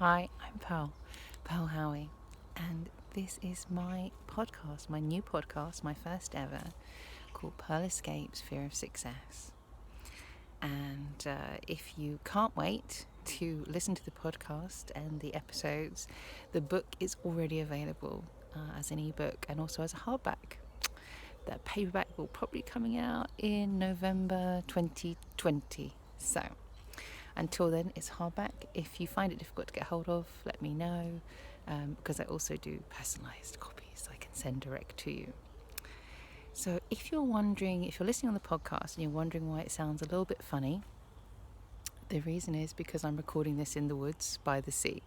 Hi, I'm Pearl Howie, and this is my podcast, my new podcast, my first ever, called Pearl Escapes Fear of Success. And if you can't wait to listen to the podcast and the episodes, the book is already available as an ebook and also as a hardback. The paperback will probably be coming out in November 2020. So until then, it's hardback. If you find it difficult to get hold of, let me know, because I also do personalised copies I can send direct to you. So if you're listening on the podcast and you're wondering why it sounds a little bit funny, the reason is because I'm recording this in the woods by the sea.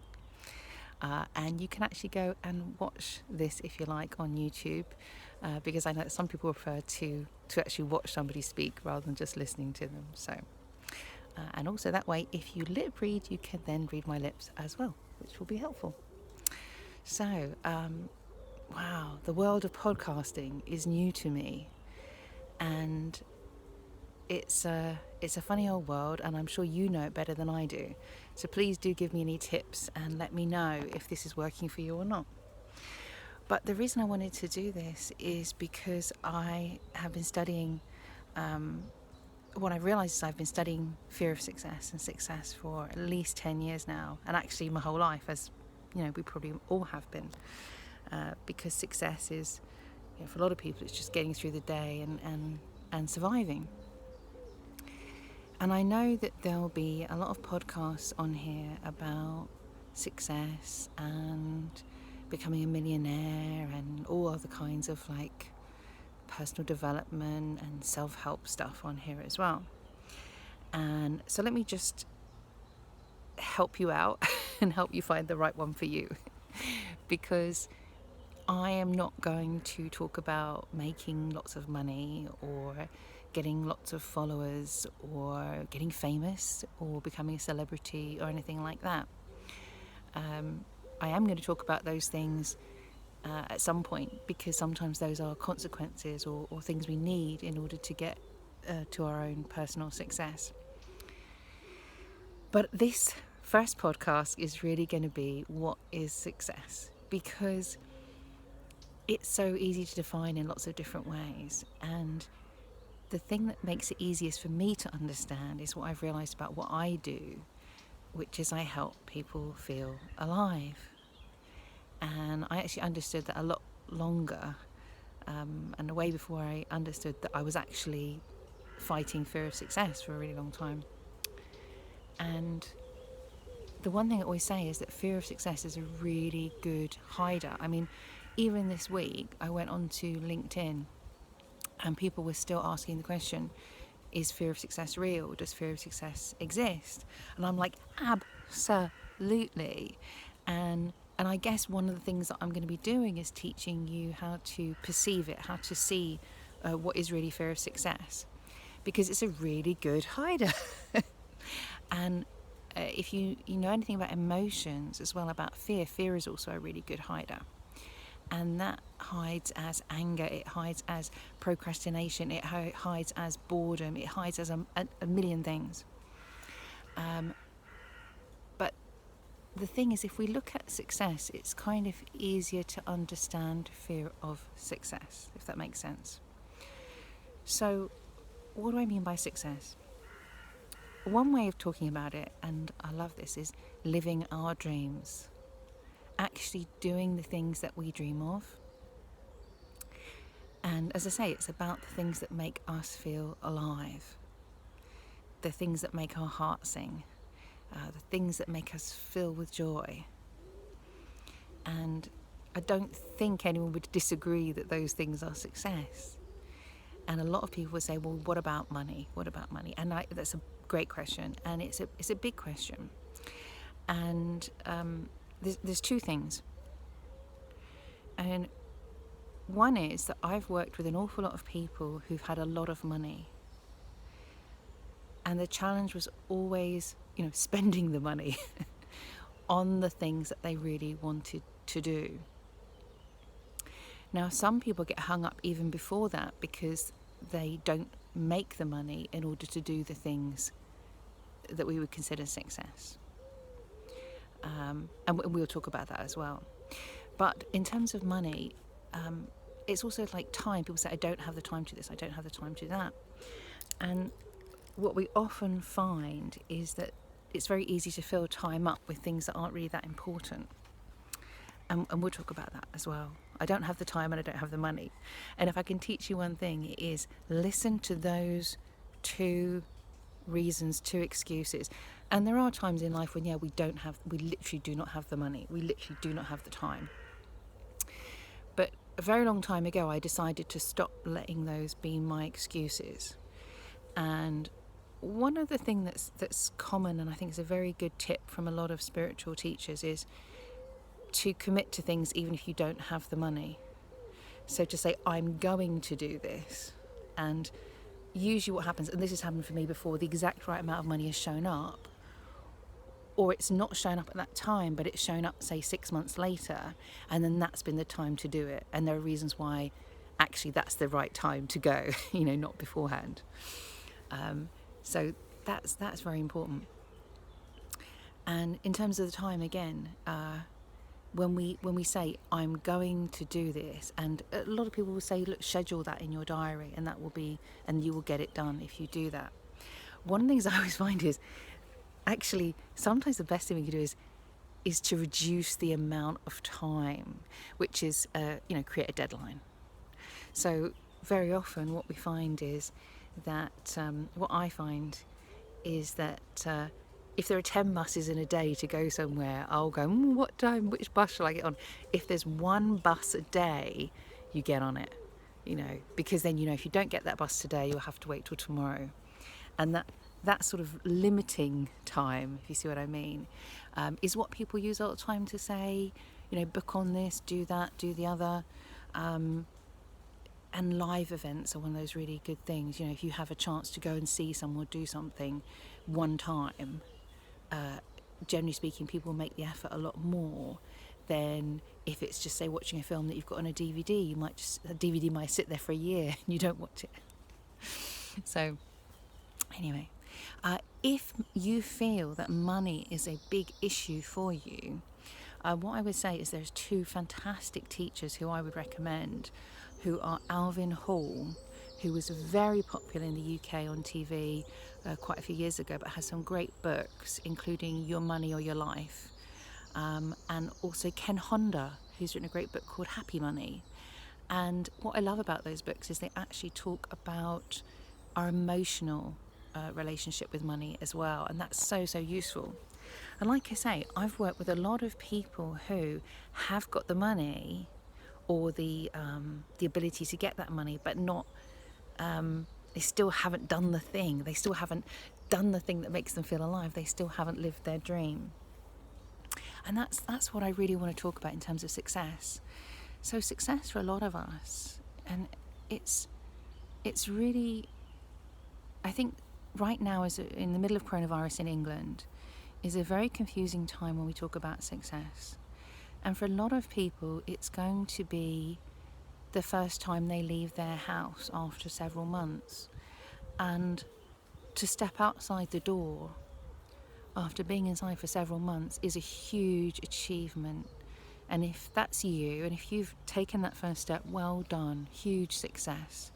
And you can actually go and watch this if you like on YouTube, because I know that some people prefer to actually watch somebody speak rather than just listening to them. So. And also that way, if you lip read, you can then read my lips as well, which will be helpful. So, wow, the world of podcasting is new to me, and it's a funny old world, and I'm sure you know it better than I do. So please do give me any tips and let me know if this is working for you or not. But the reason I wanted to do this is because I have been studying what I've realised is I've been studying fear of success and success for at least 10 years now, and actually my whole life, as you know, we probably all have been, because success is, for a lot of people, it's just getting through the day and surviving. And I know that there'll be a lot of podcasts on here about success and becoming a millionaire and all other kinds of personal development and self-help stuff on here as well. And so let me just help you out and help you find the right one for you, because I am not going to talk about making lots of money or getting lots of followers or getting famous or becoming a celebrity or anything like that. I am going to talk about those things at some point, because sometimes those are consequences or things we need in order to get to our own personal success. But this first podcast is really going to be what is success, because it's so easy to define in lots of different ways. And the thing that makes it easiest for me to understand is what I've realised about what I do, which is I help people feel alive. And I actually understood that a lot longer, and way before I understood that I was actually fighting fear of success for a really long time. And the one thing I always say is that fear of success is a really good hider. I mean, even this week, I went onto LinkedIn and people were still asking the question, is fear of success real? Does fear of success exist? And I'm like, absolutely. And I guess one of the things that I'm going to be doing is teaching you how to perceive it, how to see what is really fear of success, because it's a really good hider. And if you know anything about emotions as well, about fear is also a really good hider. And that hides as anger, it hides as procrastination, it hides as boredom, it hides as a million things. But the thing is, if we look at success, it's kind of easier to understand fear of success, if that makes sense. So, what do I mean by success? One way of talking about it, and I love this, is living our dreams. Actually doing the things that we dream of. And as I say, it's about the things that make us feel alive, the things that make our heart sing, the things that make us fill with joy. And I don't think anyone would disagree that those things are success. And a lot of people would say, well, what about money? What about money? And that's a great question, and it's a big question. And there's two things. And one is that I've worked with an awful lot of people who've had a lot of money. And the challenge was always, spending the money on the things that they really wanted to do. Now, some people get hung up even before that because they don't make the money in order to do the things that we would consider success. And we'll talk about that as well. But in terms of money, it's also like time. People say, I don't have the time to do this, I don't have the time to do that. And what we often find is that it's very easy to fill time up with things that aren't really that important. And we'll talk about that as well. I don't have the time and I don't have the money. And if I can teach you one thing, it is listen to those two reasons, two excuses. And there are times in life when, we literally do not have the money. We literally do not have the time. But a very long time ago, I decided to stop letting those be my excuses. And one other thing that's common, and I think is a very good tip from a lot of spiritual teachers, is to commit to things even if you don't have the money. So to say, I'm going to do this, and usually what happens, and this has happened for me before, the exact right amount of money has shown up, or it's not shown up at that time, but it's shown up, say, 6 months later, and then that's been the time to do it. And there are reasons why actually that's the right time to go, not beforehand. So that's very important. And in terms of the time, again, when we say, I'm going to do this, and a lot of people will say, look, schedule that in your diary, and you will get it done if you do that. One of the things I always find is, actually, sometimes the best thing we can do is to reduce the amount of time, which is, create a deadline. So very often what we find is that, what I find is that if there are 10 buses in a day to go somewhere, I'll go, what time, which bus shall I get on? If there's one bus a day, you get on it, because then, if you don't get that bus today, you'll have to wait till tomorrow. And that sort of limiting time, if you see what I mean, is what people use all the time to say, book on this, do that, do the other. And live events are one of those really good things. If you have a chance to go and see someone do something one time, generally speaking, people make the effort a lot more than if it's just, say, watching a film that you've got on a DVD. A DVD might sit there for a year and you don't watch it. So anyway, if you feel that money is a big issue for you, what I would say is there's two fantastic teachers who I would recommend, who are Alvin Hall, who was very popular in the UK on TV quite a few years ago, but has some great books, including Your Money or Your Life, and also Ken Honda, who's written a great book called Happy Money. And what I love about those books is they actually talk about our emotional relationship with money as well, and that's so useful. And like I say, I've worked with a lot of people who have got the money or the ability to get that money, but not they still haven't done the thing. They still haven't done the thing that makes them feel alive. They still haven't lived their dream. And that's what I really want to talk about in terms of success. So success for a lot of us, and it's really, I think right now, is in the middle of coronavirus in England, is a very confusing time when we talk about success. And for a lot of people, it's going to be the first time they leave their house after several months. And to step outside the door after being inside for several months is a huge achievement. And if that's you, and if you've taken that first step, well done, huge success.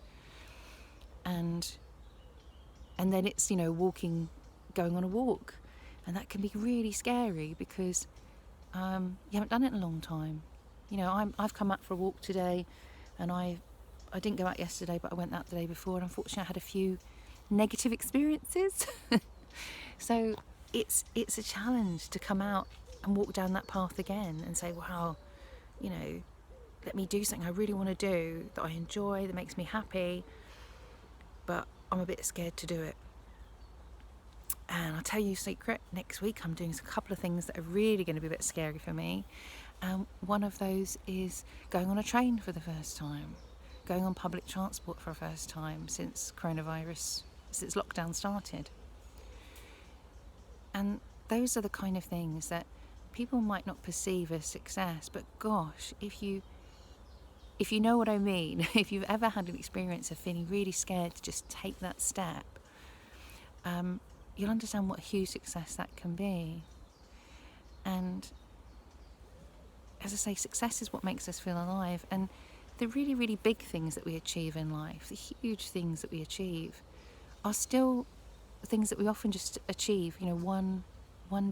And then it's, going on a walk. And that can be really scary because you haven't done it in a long time. I've come out for a walk today, and I didn't go out yesterday, but I went out the day before, and unfortunately I had a few negative experiences. So it's a challenge to come out and walk down that path again and say, wow, let me do something I really want to do, that I enjoy, that makes me happy, but I'm a bit scared to do it. And I'll tell you a secret, next week I'm doing a couple of things that are really going to be a bit scary for me. One of those is going on a train for the first time, going on public transport for the first time since lockdown started. And those are the kind of things that people might not perceive as success, but gosh, if you know what I mean, if you've ever had an experience of feeling really scared to just take that step, you'll understand what huge success that can be. And as I say, success is what makes us feel alive. And the really, really big things that we achieve in life, the huge things that we achieve, are still things that we often just achieve, one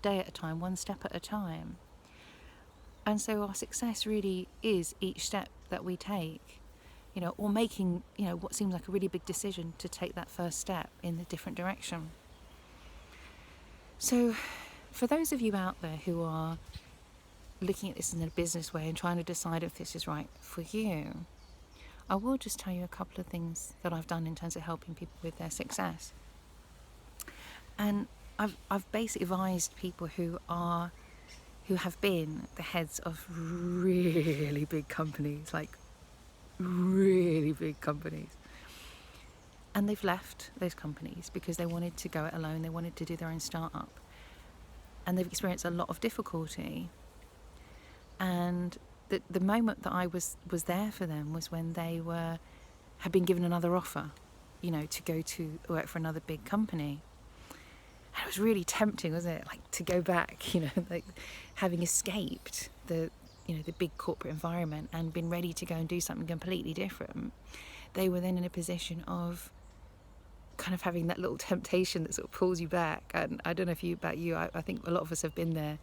day at a time, one step at a time. And so our success really is each step that we take, or making, what seems like a really big decision to take that first step in a different direction. So for those of you out there who are looking at this in a business way and trying to decide if this is right for you, I will just tell you a couple of things that I've done in terms of helping people with their success. And I've basically advised people who have been the heads of really big companies, like really big companies. And they've left those companies because they wanted to go it alone, they wanted to do their own startup. And they've experienced a lot of difficulty. And the moment that I was there for them was when they had been given another offer, to go to work for another big company. And it was really tempting, wasn't it? Like to go back, like having escaped the big corporate environment and been ready to go and do something completely different. They were then in a position of kind of having that little temptation that sort of pulls you back. And I don't know about you, I think a lot of us have been there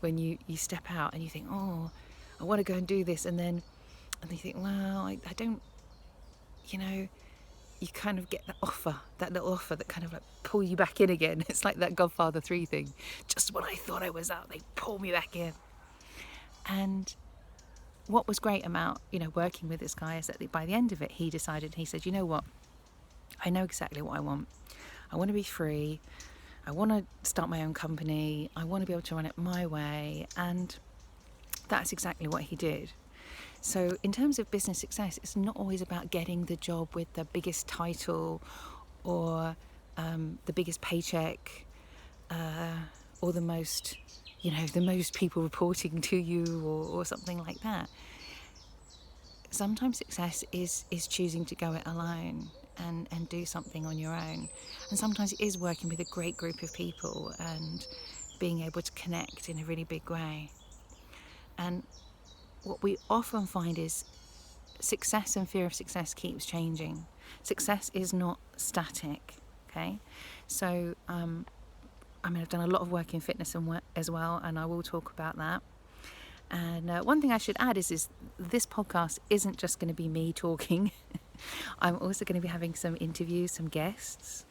when you step out and you think, oh, I want to go and do this. And you think, well, I don't, you kind of get that little offer that kind of like pull you back in again. It's like that Godfather 3 thing. Just when I thought I was out, they pull me back in. And what was great about, working with this guy is that by the end of it, he said, you know what? I know exactly what I want. I want to be free. I want to start my own company. I want to be able to run it my way. And that's exactly what he did. So in terms of business success, it's not always about getting the job with the biggest title or the biggest paycheck or the most people reporting to you or something like that. Sometimes success is choosing to go it alone and do something on your own. And sometimes it is working with a great group of people and being able to connect in a really big way. And what we often find is success and fear of success keeps changing. Success is not static, okay? So, I've done a lot of work in fitness as well, and I will talk about that. And one thing I should add is this podcast isn't just going to be me talking. I'm also going to be having some interviews, some guests,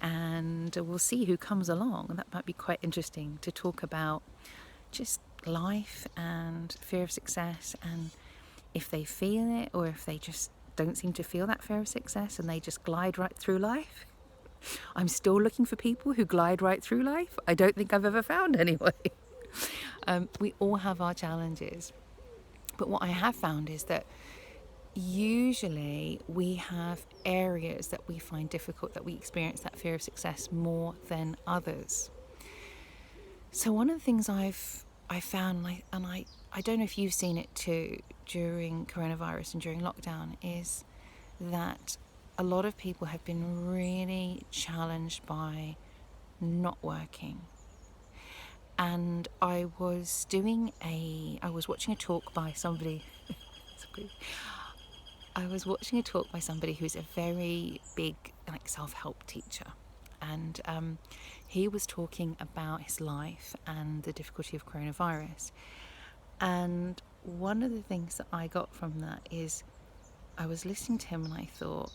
and we'll see who comes along. And that might be quite interesting to talk about just life and fear of success, and if they feel it or if they just don't seem to feel that fear of success and they just glide right through life. I'm still looking for people who glide right through life. I don't think I've ever found anyone. We all have our challenges, but what I have found is that usually we have areas that we find difficult, that we experience that fear of success more than others. So one of the things I found, and I don't know if you've seen it too during coronavirus and during lockdown, is that a lot of people have been really challenged by not working. And I was watching a talk by somebody. I was watching a talk by somebody who's a very big self-help teacher, and he was talking about his life and the difficulty of coronavirus. And one of the things that I got from that is I was listening to him and I thought,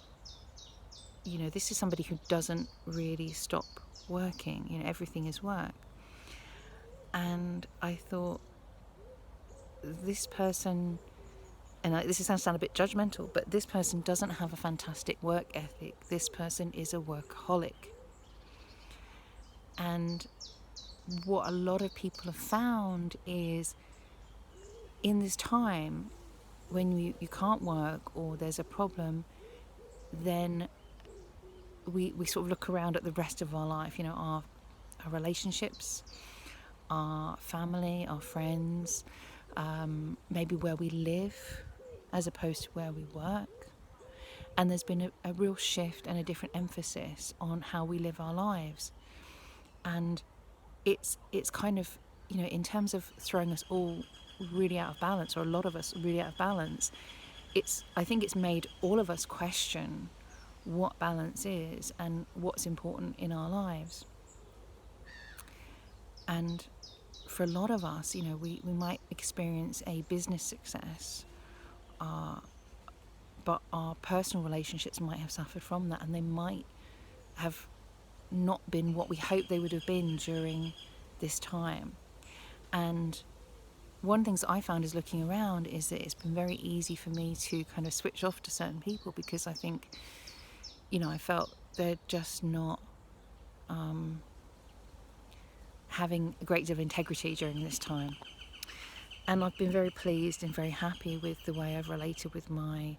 this is somebody who doesn't really stop working. Everything is work. And I thought, this person, and this is going to sound a bit judgmental, but this person doesn't have a fantastic work ethic. This person is a workaholic. And what a lot of people have found is in this time when you can't work or there's a problem, then we sort of look around at the rest of our life, our relationships, our family, our friends, maybe where we live as opposed to where we work. And there's been a real shift and a different emphasis on how we live our lives. And it's kind of, in terms of throwing us all really out of balance, or a lot of us really out of balance, I think it's made all of us question what balance is and what's important in our lives. And for a lot of us, we might experience a business success, but our personal relationships might have suffered from that, and they might have not been what we hoped they would have been during this time. And one of the things that I found is looking around is that it's been very easy for me to kind of switch off to certain people, because I think, I felt they're just not having a great deal of integrity during this time. And I've been very pleased and very happy with the way I've related with my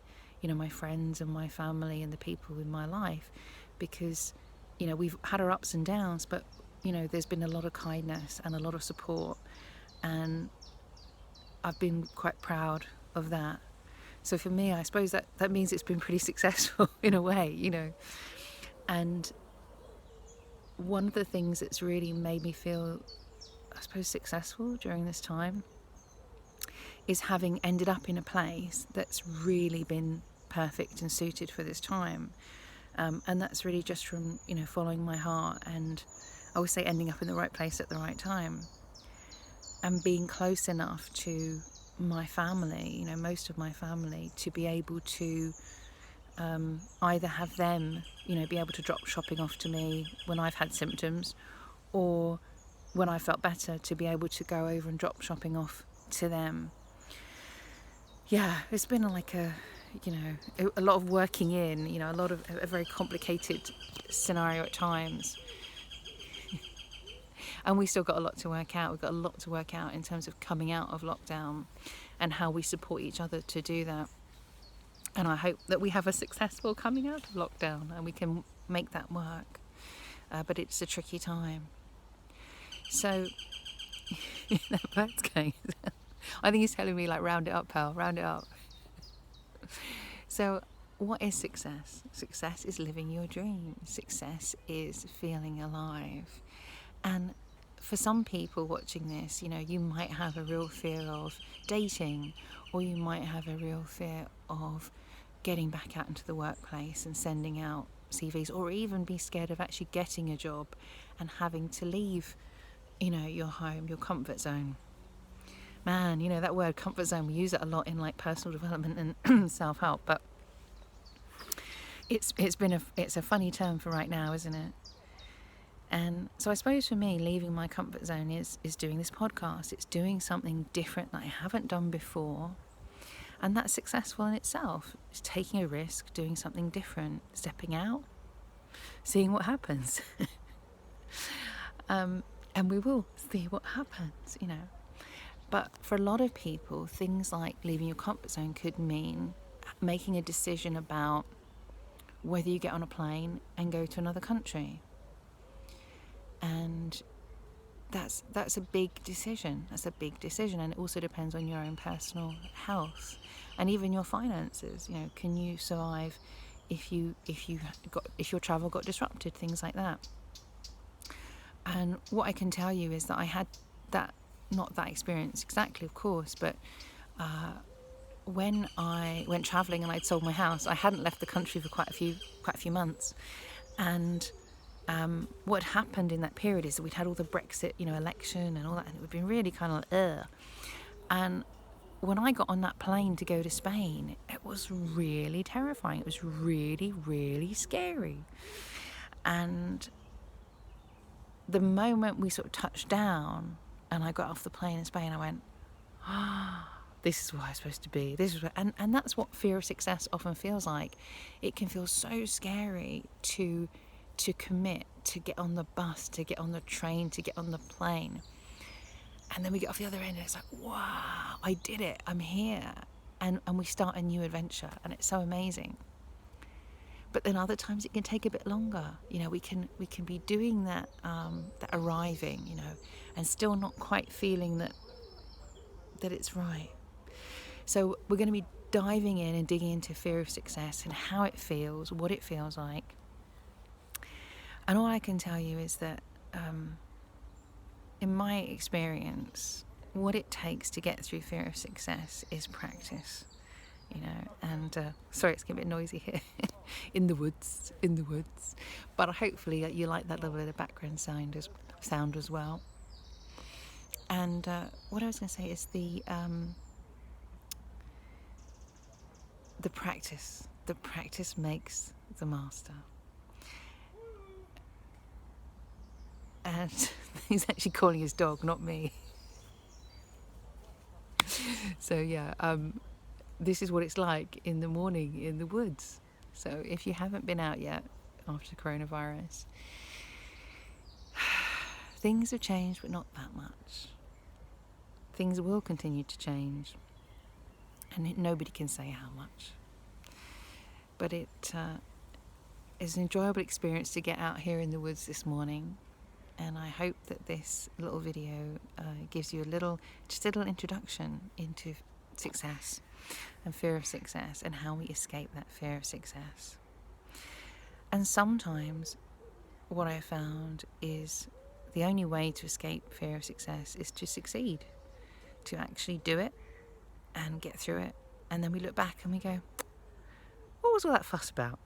friends and my family and the people in my life, because, we've had our ups and downs, but, there's been a lot of kindness and a lot of support, and I've been quite proud of that. So for me, I suppose that means it's been pretty successful in a way, And one of the things that's really made me feel, I suppose, successful during this time is having ended up in a place that's really been perfect and suited for this time. And that's really just from, following my heart, and I always say ending up in the right place at the right time, and being close enough to my family, most of my family, to be able to either have them, be able to drop shopping off to me when I've had symptoms, or when I felt better, to be able to go over and drop shopping off to them. Yeah, it's been like a lot of working in, a lot of a very complicated scenario at times. And we still got a lot to work out. We've got a lot to work out in terms of coming out of lockdown and how we support each other to do that. And I hope that we have a successful coming out of lockdown and we can make that work. But it's a tricky time. So, that bird's going. I think he's telling me, like, round it up, pal, round it up. So, what is success? Success is living your dream. Success is feeling alive. And for some people watching this, you might have a real fear of dating, or you might have a real fear of getting back out into the workplace and sending out CVs, or even be scared of actually getting a job and having to leave, your home, your comfort zone. Man, that word comfort zone, we use it a lot in like personal development and self-help, but it's a funny term for right now, isn't it? And so I suppose for me, leaving my comfort zone is doing this podcast. It's doing something different that I haven't done before. And that's successful in itself. It's taking a risk, doing something different, stepping out, seeing what happens. And we will see what happens, But for a lot of people, things like leaving your comfort zone could mean making a decision about whether you get on a plane and go to another country. And that's a big decision. That's a big decision, and it also depends on your own personal health and even your finances. Can you survive if your travel got disrupted? Things like that. And what I can tell you is that I had not that experience exactly, of course, but when I went travelling and I'd sold my house, I hadn't left the country for quite a few months, and what happened in that period is that we'd had all the Brexit, election and all that, and it had been really kind of And when I got on that plane to go to Spain, it was really terrifying. It was really, really scary. And the moment we sort of touched down and I got off the plane in Spain, I went, this is where I'm supposed to be. And that's what fear of success often feels like. It can feel so scary to commit, to get on the bus, to get on the train, to get on the plane. And then we get off the other end and it's like, wow, I did it, I'm here. And we start a new adventure, and it's so amazing. But then other times it can take a bit longer. We can be doing that arriving, and still not quite feeling that it's right. So we're going to be diving in and digging into fear of success and how it feels, what it feels like. And all I can tell you is that in my experience, what it takes to get through fear of success is practice, and sorry, it's getting a bit noisy here in the woods, but hopefully you like that little bit of background sound as well. And what I was going to say is the practice makes the master. And he's actually calling his dog, not me. So yeah, this is what it's like in the morning in the woods. So if you haven't been out yet after coronavirus, things have changed, but not that much. Things will continue to change, and nobody can say how much. But it is an enjoyable experience to get out here in the woods this morning, and I hope that this little video gives you just a little introduction into success and fear of success and how we escape that fear of success. And sometimes what I found is the only way to escape fear of success is to succeed, to actually do it and get through it. And then we look back and we go, what was all that fuss about?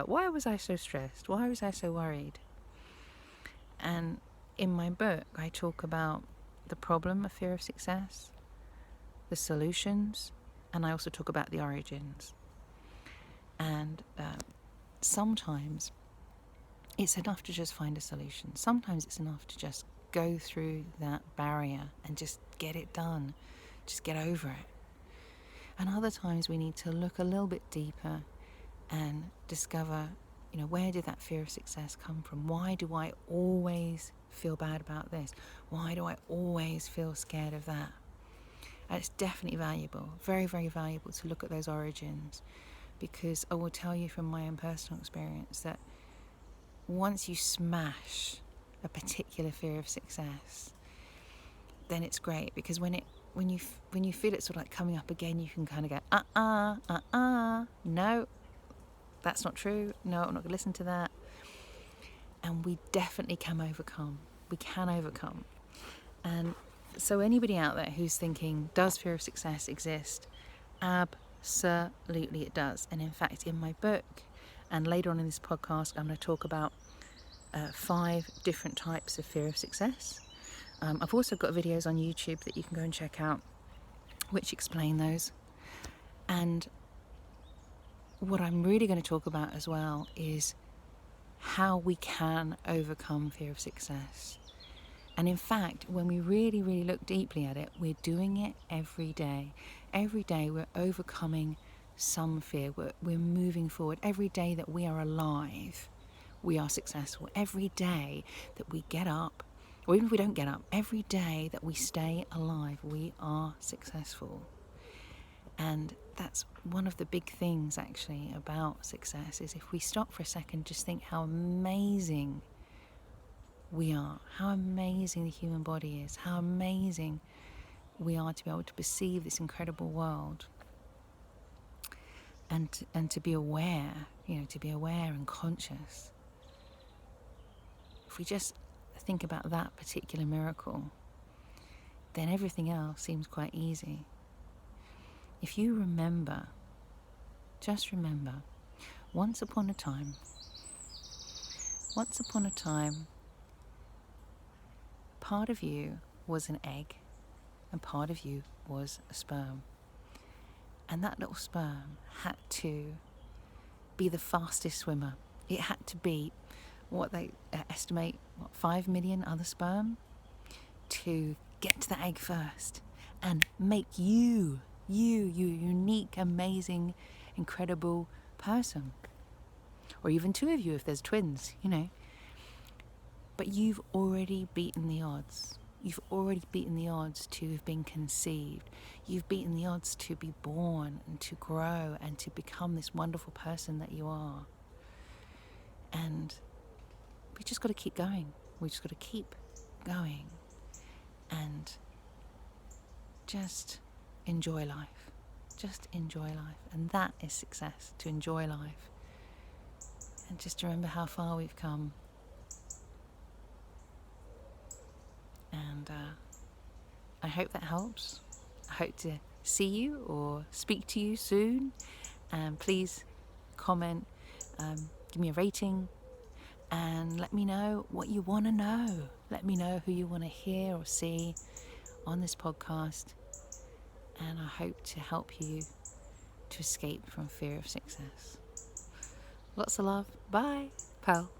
Why was I so stressed? Why was I so worried? And in my book, I talk about the problem of fear of success, the solutions, and I also talk about the origins. And sometimes it's enough to just find a solution. Sometimes it's enough to just go through that barrier and just get it done, just get over it. And other times we need to look a little bit deeper and discover, where did that fear of success come from? Why do I always feel bad about this? Why do I always feel scared of that? And it's definitely valuable, very, very valuable to look at those origins, because I will tell you from my own personal experience that once you smash a particular fear of success, then it's great, because when you feel it sort of like coming up again, you can kind of go, no, that's not true. No, I'm not going to listen to that. And we definitely can overcome. We can overcome. And so anybody out there who's thinking, does fear of success exist? Absolutely it does. And in fact, in my book, and later on in this podcast, I'm going to talk about 5 different types of fear of success. I've also got videos on YouTube that you can go and check out, which explain those. And what I'm really going to talk about as well is how we can overcome fear of success. And in fact, when we really, really look deeply at it, we're doing it every day. Every day we're overcoming some fear. We're moving forward. Every day that we are alive, we are successful. Every day that we get up, or even if we don't get up, every day that we stay alive, we are successful. And that's one of the big things actually about success, is if we stop for a second, just think how amazing we are, how amazing the human body is, how amazing we are to be able to perceive this incredible world, and to be aware, to be aware and conscious. If we just think about that particular miracle, then everything else seems quite easy. If you remember, just remember, once upon a time, part of you was an egg and part of you was a sperm. And that little sperm had to be the fastest swimmer. It had to be what they estimate, 5 million other sperm to get to the egg first and make you unique, amazing, incredible person. Or even 2 of you if there's twins, But you've already beaten the odds. You've already beaten the odds to have been conceived. You've beaten the odds to be born and to grow and to become this wonderful person that you are. And we just got to keep going. We just got to keep going and just enjoy life. Just enjoy life. And that is success, to enjoy life. And just to remember how far we've come. And I hope that helps. I hope to see you or speak to you soon. Please comment, give me a rating, and let me know what you want to know. Let me know who you want to hear or see on this podcast. And I hope to help you to escape from fear of success. Lots of love. Bye, pal.